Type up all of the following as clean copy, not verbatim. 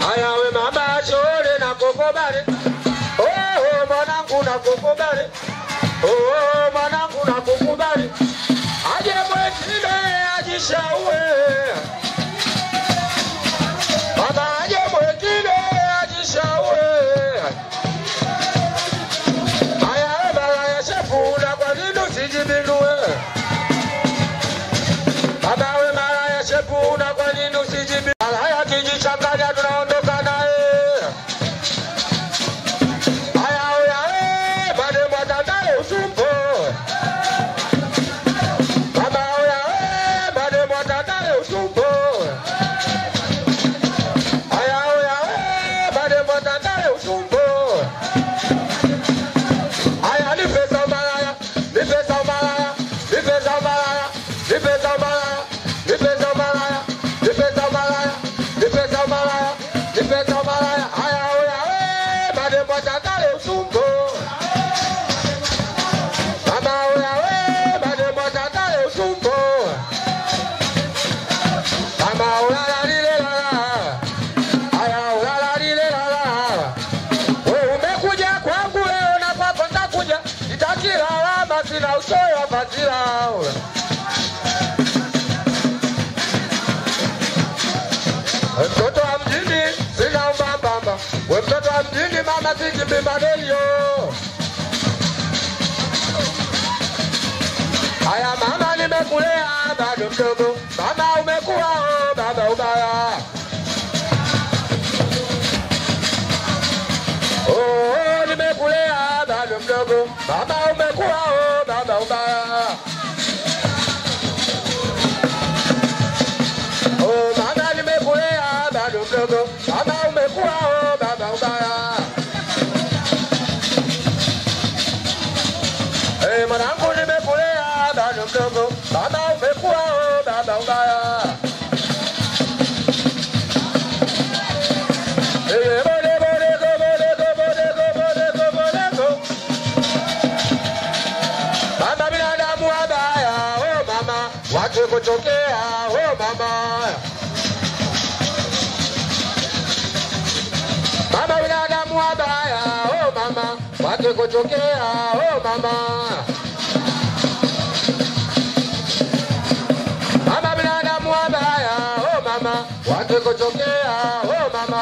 Aya we mama chole na kokobare. Oh mwanangu na kokobare. Oh mwanangu na kokobare. Aje mwetile ajishaue. Baba aje mwetile ajishaue. Aya baba ya shefu na kwa nini usijibinue. Baba we mara ya shefu na kwa nini usijibinue. Haya kijichanganya tunaondoka naye. Aya oya bade mwatandale usumpo. Baba oya bade mwatandale usumpo. Aya oya bade mwatandale usumpo. Aya ni pesa malaya, ni pesa malaya, ni pesa malaya, ni pesa malaya, ni pesa malaya, ni pesa malaya, ni pesa malaya, ni pesa malaya. Aya oya bade mwatandale usumpo. Baba oya bade mwatandale usumpo. Baba oya la lile la. Aya oya la lile la. Wewe umekuja kwangu leo na kwako nitakuja. Nitakila alama sina usoya fadhila. Mtoto wa mjini sina mbambamba. Wewe mtoto wa mjini mama sijimbi madelio. Aya mama nimekulea bado mdogo. Mama umekuwa baba ubaya. Oh nimekulea bado mdogo. Mama umekuwa baba ubaya. Oh mama nimekulea bado mdogo. Mama umekuwa baba ubaya. Eh mwanangu nimekulea bado mdogo. Mama umekuwa baba ubaya. Eh bode bode go bode go bode go bode go bode go. Mama binadamu wabaya. Oh mama watu kuchokea. Oh mama. Mama binadamu wabaya. Oh mama watu kuchokea. Oh mama. Mama binadamu wabaya. Oh mama watu kuchokea. Oh mama.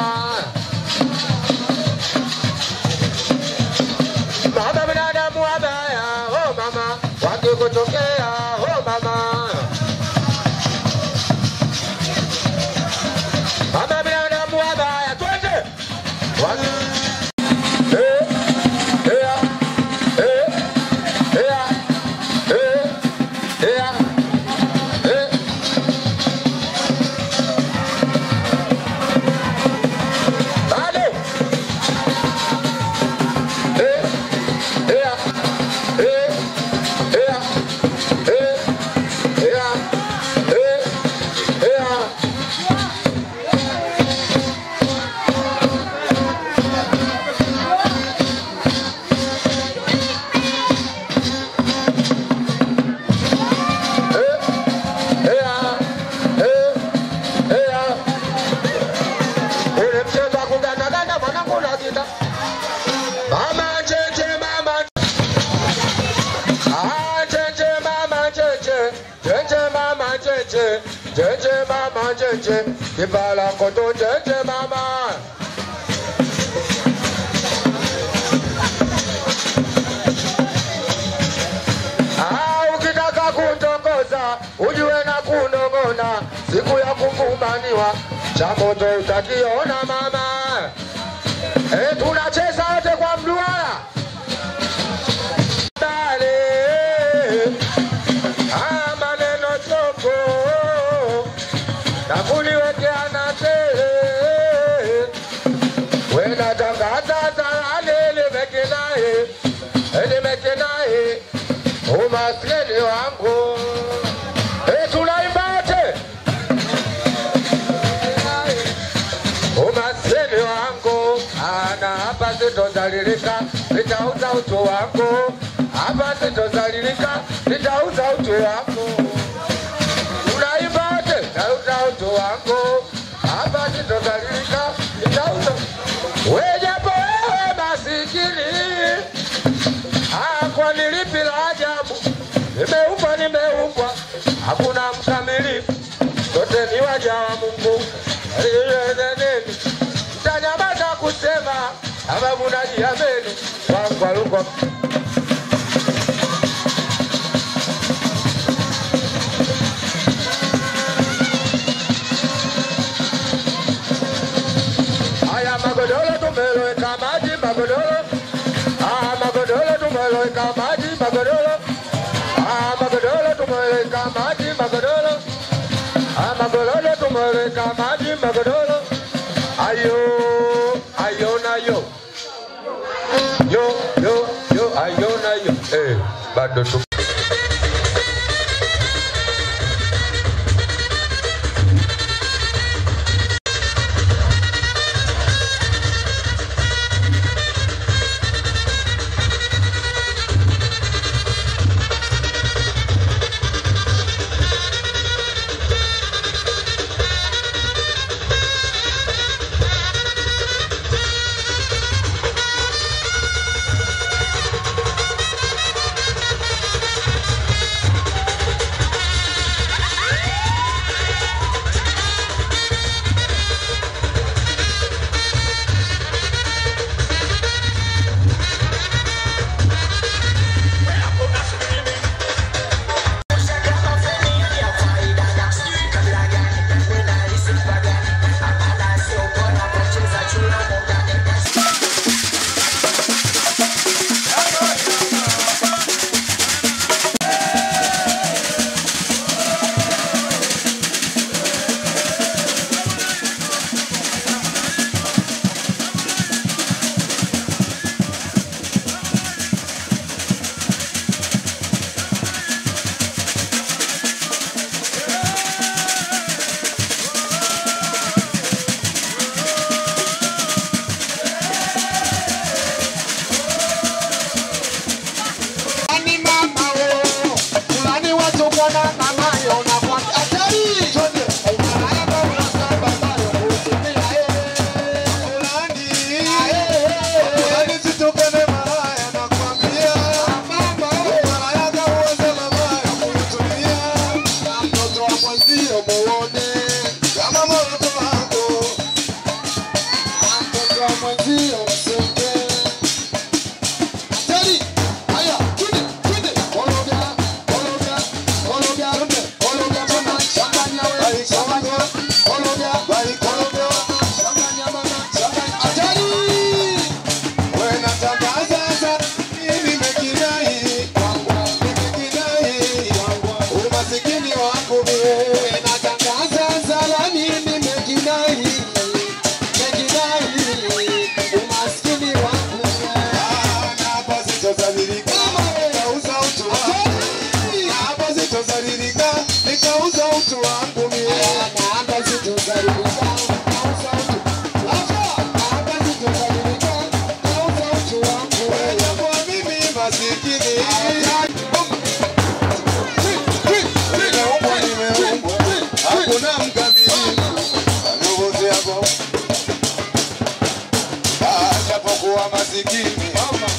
Mama binadamu wabaya. Oh mama watu kuchokea. Oh mama. Mama binadamu wabaya. Twende. Jeje mama jeje, kibala koto jeje mama. Ukitaka kutongoza, ujue na kunongona, siku ya kukumbaniwa, cha moto utakiona mama. Tunacheza wote kwa mduara. Maneno choko nakuliwekea na tele. Wena tangaza zalale limeke nae umaskini wangu. Tunaimba wote. Umaskini wangu ana hapa sitozalilika, nitauza utu wangu. Hapa sitozalilika, nitauza utu wangu. Tunaimba wote. mkamilifu, sote ni waja wa Mungu. Mtanyamaza kusema sababu najiamini kwa luko. Haya magodoro tumeloweka maji magodoro. Magodoro tumeloweka maji magodoro. Magodoro tumeloweka maji magodoro. Magodoro tumeloweka maji magodoro. Ayo, ayo na yo. Yo, ayo na yo. Bado tu.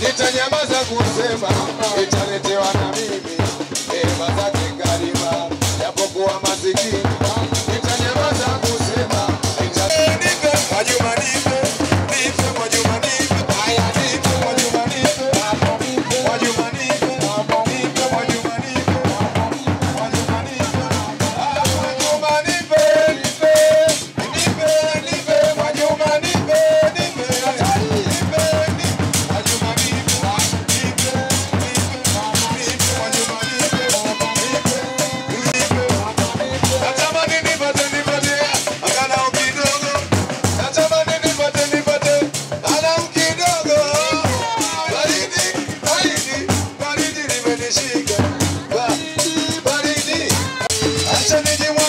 Nitanyamaza kusema italetewa na mimi bazake karima japokuwa masikini. Nitanyamaza kusema italetewa Mwajuma nipe Mwajuma nipe haya nipe Mwajuma nipe Mwajuma nipe Mwajuma nipe Mwajuma nipe Mwajuma nipe Mwajuma nipe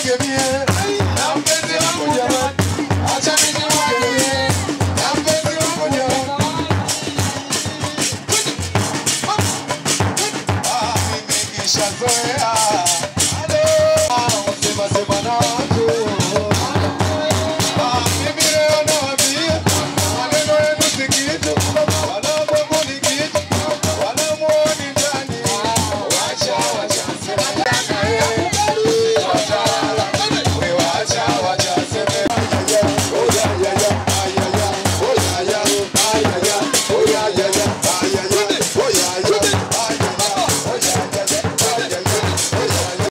Give me